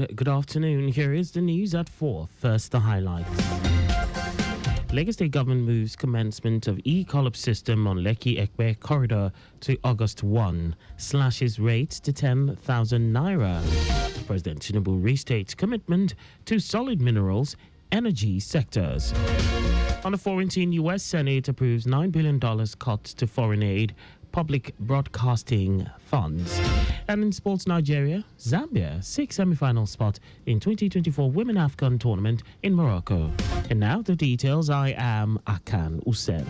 and good afternoon. Here is the news at 4. First, the highlights. Lagos State government moves commencement of e-collop system on Lekki-Ekpe corridor to August 1. Slashes rates to 10,000 naira. President Tinubu restates commitment to solid minerals, energy sectors. On the foreign team, U.S. Senate approves $9 billion cuts to foreign aid, public broadcasting funds. And in sports, Nigeria, Zambia, 6 semi-final spot in 2024 Women AFCON tournament in Morocco. And now the details. I am Akan Usen.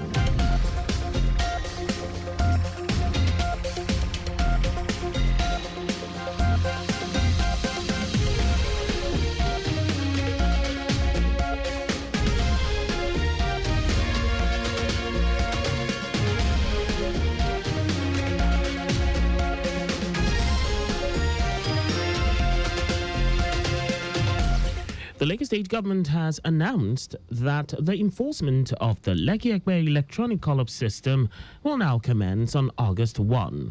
The Lagos State government has announced that the enforcement of the Lekki-Ekpe electronic collop system will now commence on August 1.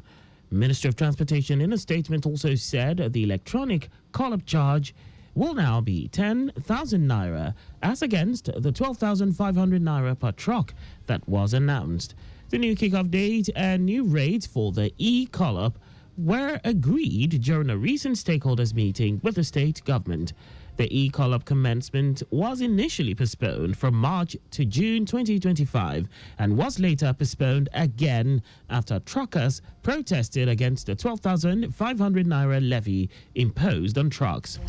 Minister of Transportation in a statement also said the electronic collop charge will now be 10,000 naira as against the 12,500 naira per truck that was announced. The new kickoff date and new rates for the e-collop were agreed during a recent stakeholders meeting with the state government. The e-collop commencement was initially postponed from March to June 2025 and was later postponed again after truckers protested against the 12,500 naira levy imposed on trucks.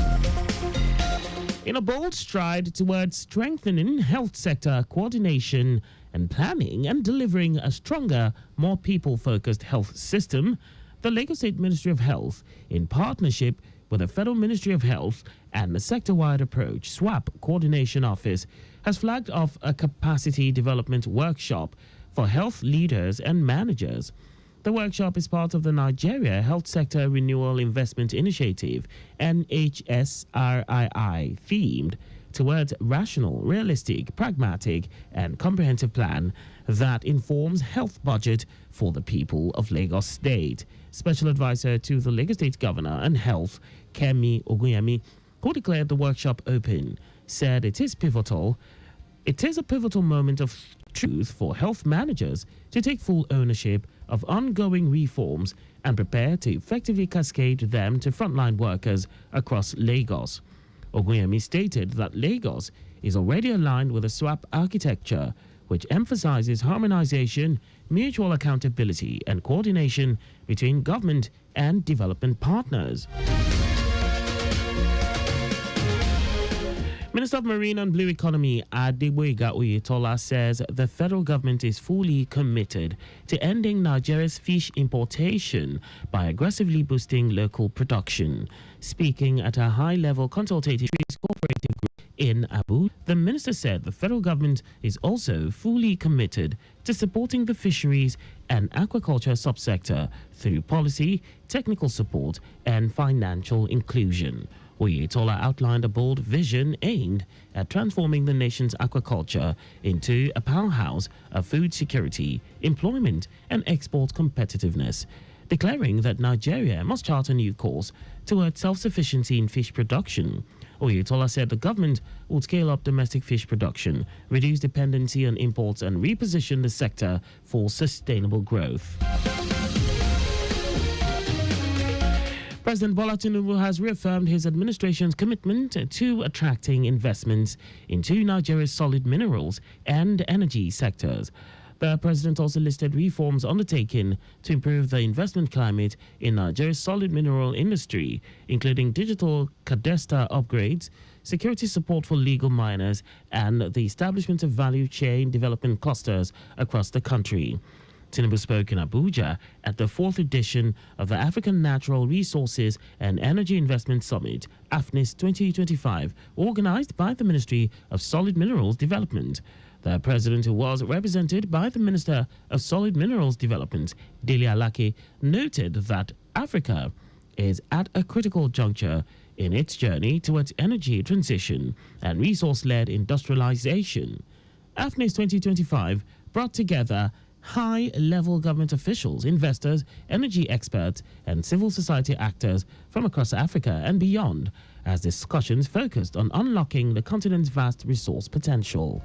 In a bold stride towards strengthening health sector coordination and planning and delivering a stronger, more people-focused health system, the Lagos State Ministry of Health, in partnership with the Federal Ministry of Health and the sector-wide approach SWAP Coordination Office, has flagged off a capacity development workshop for health leaders and managers. The workshop is part of the Nigeria Health Sector Renewal Investment Initiative, NHSRII, themed towards rational, realistic, pragmatic, and comprehensive plan that informs health budget for the people of Lagos State. Special advisor to the Lagos State Governor on Health, Kemi Ogunyemi, who declared the workshop open, said it is pivotal. It is a pivotal moment of truth for health managers to take full ownership of ongoing reforms and prepare to effectively cascade them to frontline workers across Lagos. Ogunyemi stated that Lagos is already aligned with the SWAP architecture, which emphasizes harmonization, mutual accountability, and coordination between government and development partners. Minister of Marine and Blue Economy Adegboyega Oyetola says the federal government is fully committed to ending Nigeria's fish importation by aggressively boosting local production. Speaking at a high-level consultative cooperative group in Abuja, the minister said the federal government is also fully committed to supporting the fisheries and aquaculture subsector through policy, technical support, and financial inclusion. Oyetola outlined a bold vision aimed at transforming the nation's aquaculture into a powerhouse of food security, employment, and export competitiveness, declaring that Nigeria must chart a new course towards self-sufficiency in fish production. Oyetola said the government will scale up domestic fish production, reduce dependency on imports, and reposition the sector for sustainable growth. President Bola Tinubu has reaffirmed his administration's commitment to attracting investments into Nigeria's solid minerals and energy sectors. The president also listed reforms undertaken to improve the investment climate in Nigeria's solid mineral industry, including digital cadastre upgrades, security support for legal miners, and the establishment of value chain development clusters across the country. Tinubu spoke in Abuja at the 4th edition of the African Natural Resources and Energy Investment Summit, AFNIS 2025, organized by the Ministry of Solid Minerals Development. The president, who was represented by the Minister of Solid Minerals Development, Dele Alake, noted that Africa is at a critical juncture in its journey towards energy transition and resource-led industrialization. AFNIS 2025 brought together high-level government officials, investors, energy experts, and civil society actors from across Africa and beyond, as discussions focused on unlocking the continent's vast resource potential.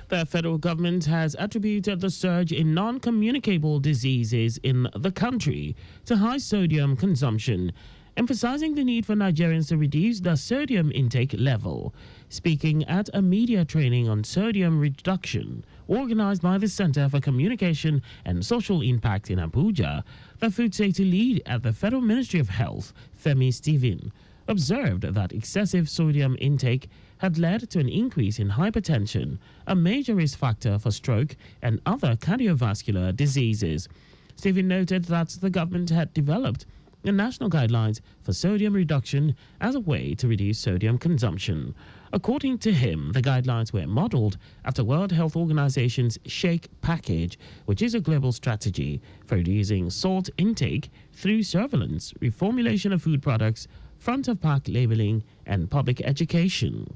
The federal government has attributed the surge in non-communicable diseases in the country to high sodium consumption, emphasizing the need for Nigerians to reduce their sodium intake level. Speaking at a media training on sodium reduction, organized by the Center for Communication and Social Impact in Abuja, the food safety lead at the Federal Ministry of Health, Femi Stephen, observed that excessive sodium intake had led to an increase in hypertension, a major risk factor for stroke and other cardiovascular diseases. Stephen noted that the government had developed the national guidelines for sodium reduction as a way to reduce sodium consumption. According to him, the guidelines were modeled after World Health Organization's Shake Package, which is a global strategy for reducing salt intake through surveillance, reformulation of food products, front-of-pack labeling, and public education.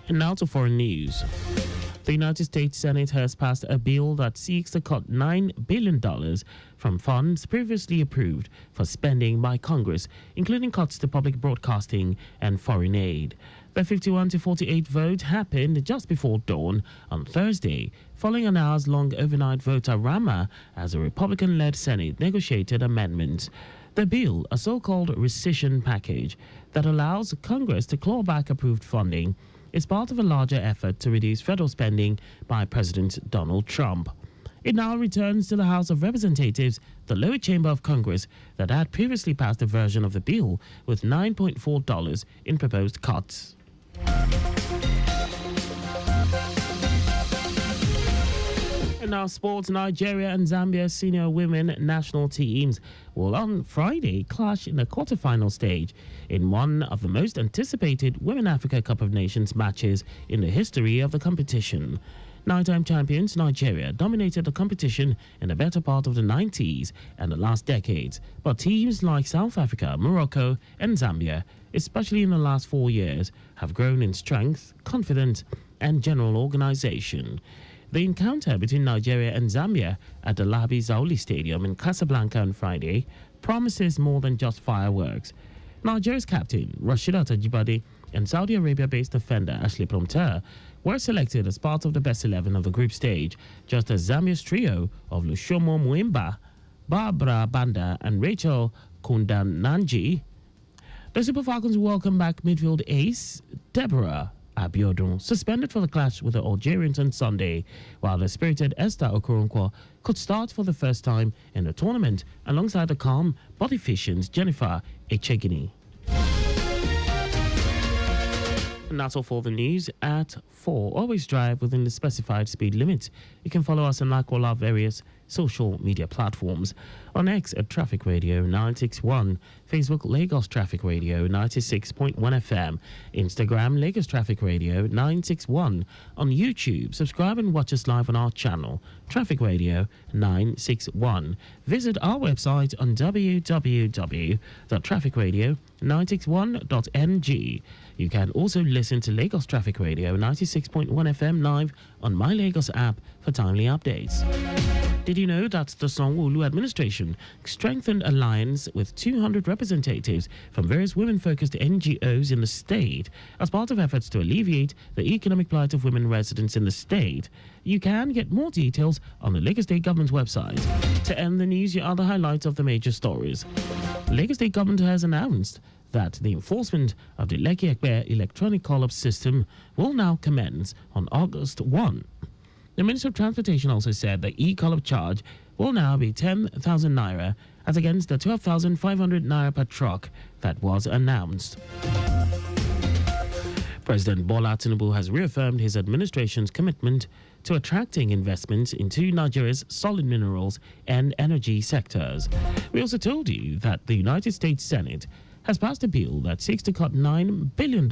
And now to foreign news. The United States Senate has passed a bill that seeks to cut $9 billion from funds previously approved for spending by Congress, including cuts to public broadcasting and foreign aid. The 51-48 vote happened just before dawn on Thursday, following an hours-long overnight vote-a-rama as a Republican-led Senate negotiated amendments. The bill, a so-called rescission package that allows Congress to claw back approved funding, is part of a larger effort to reduce federal spending by President Donald Trump. It now returns to the House of Representatives, the lower chamber of Congress, that had previously passed a version of the bill with $9.4 in proposed cuts. And now sports. Nigeria and Zambia senior women national teams will on Friday clash in the quarterfinal stage in one of the most anticipated Women Africa Cup of Nations matches in the history of the competition. Nine-time champions Nigeria dominated the competition in the better part of the 90s and the last decades, but teams like South Africa, Morocco and Zambia, especially in the last 4 years, have grown in strength, confidence and general organization. The encounter between Nigeria and Zambia at the Labi Zaoli Stadium in Casablanca on Friday promises more than just fireworks. Nigeria's captain, Rashidat Ajibade, and Saudi Arabia-based defender Ashley Plumter were selected as part of the best 11 of the group stage, just as Zambia's trio of Lushomo Mwimba, Barbara Banda, and Rachel Kundananji. The Super Falcons welcome back midfield ace Deborah Abiodun, suspended for the clash with the Algerians on Sunday, while the spirited Esther Okoronkwo could start for the first time in the tournament alongside the calm but efficient Jennifer Echegini. And that's all for the news at 4. Always drive within the specified speed limit. You can follow us on like all our various social media platforms. On X at Traffic Radio 961, Facebook Lagos Traffic Radio 96.1 FM, Instagram Lagos Traffic Radio 961. On YouTube, subscribe and watch us live on our channel, Traffic Radio 961. Visit our website on www.trafficradio961.ng. You can also listen to Lagos Traffic Radio 96.1 FM live on My Lagos app for timely updates. Did you know that the Sanwo-Olu administration strengthened alliance with 200 representatives from various women-focused NGOs in the state as part of efforts to alleviate the economic plight of women residents in the state? You can get more details on the Lagos State Government website. To end the news, here are the highlights of the major stories. Lagos State Government has announced that the enforcement of the Lekki Ekpe electronic call-up system will now commence on August 1. The Minister of Transportation also said the e-call-up charge will now be 10,000 naira as against the 12,500 naira per truck that was announced. President Bola Tinubu has reaffirmed his administration's commitment to attracting investments into Nigeria's solid minerals and energy sectors. We also told you that the United States Senate has passed a bill that seeks to cut $9 billion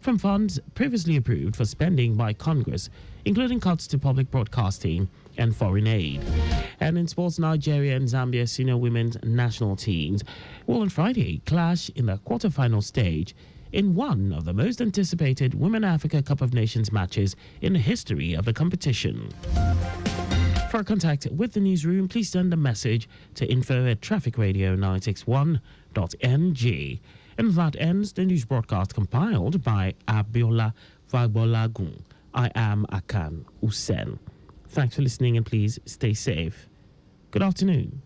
from funds previously approved for spending by Congress, including cuts to public broadcasting and foreign aid. And in sports, Nigeria and Zambia senior women's national teams will on Friday clash in the quarterfinal stage in one of the most anticipated Women Africa Cup of Nations matches in the history of the competition. For contact with the newsroom, please send a message to info@trafficradio961.ng. And that ends the news broadcast compiled by Abiola Fagbolagun. I am Akan Usen. Thanks for listening and please stay safe. Good afternoon.